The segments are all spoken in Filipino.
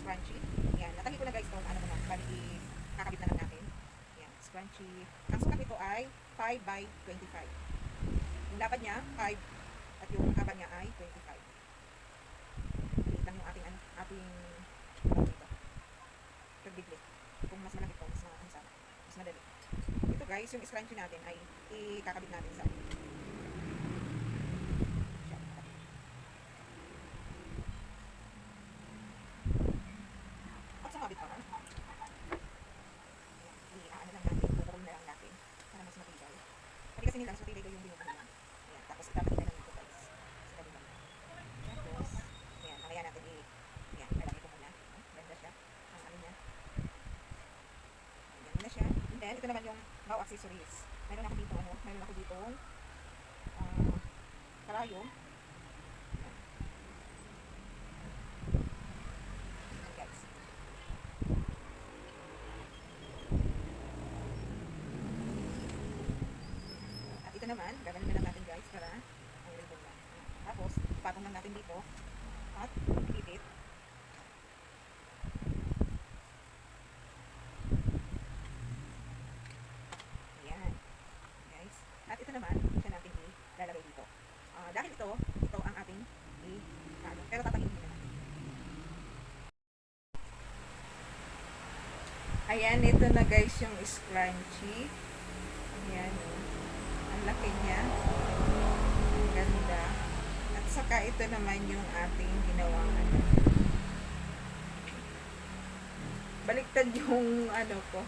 scrunchie. Yan, natanggi ko na guys itong ano ko na, bali kakabit na lang natin. Yan, scrunchie. Ang sukat nito ay 5 by 25. Yung lapad niya, 5, at yung haba niya ay 25. Liit lang yung ating, dito. Pagbiglit. Kung mas malaki ito, mas madali. Ito guys, yung scrunchie natin ay ikakabit natin sa kabit pa. I-ano lang natin, bubukol na lang natin para mas matibay. Pati kasi nila, mas matibay daw yung binubuhay lang. Ayan, tapos itabalik na lang ito guys. Sa kabila. Tapos, ayan, mamaya natin ayan, lalagay ko muna. Ganda siya. Ang ano niya. Ayan, ganda siya. And then, ito naman yung bow accessories. Meron ako dito, karayom. Ito naman, gagawin na lang natin guys para ang label na. Tapos, ipatong lang natin dito at ipipit. Ayan. Guys. At ito naman, siya natin ilalagay dito. Dahil ito ang ating pero tatangin na natin. Ayan, ito na guys yung scrunchie. Ayan. Ang laki niya. Ang ganda. At saka ito naman yung ating ginawang baliktad yung ko.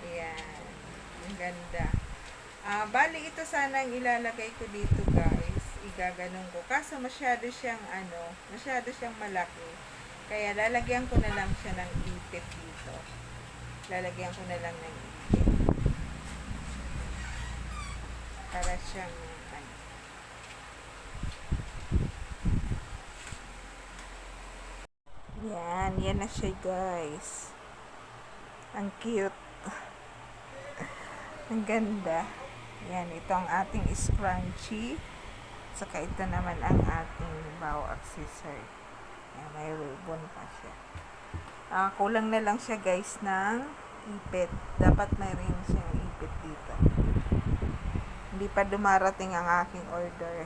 Ayan. Ang ganda. Bali ito sana ang ilalagay ko dito guys. Igaganon ko. Kaso masyado siyang malaki. Kaya lalagyan ko na lang siya ng ipit dito. Lalagyan ko na lang ng ipit. Para siyang yan na siya guys. Ang cute. Ang ganda. Yan, ito ang ating scrunchie. Saka ito naman ang ating bow accessory. Yan, may ribbon pa siya. Kulang na lang siya guys ng ipit. Dapat may ring siyang ipit dito. Hindi pa dumarating ang aking order.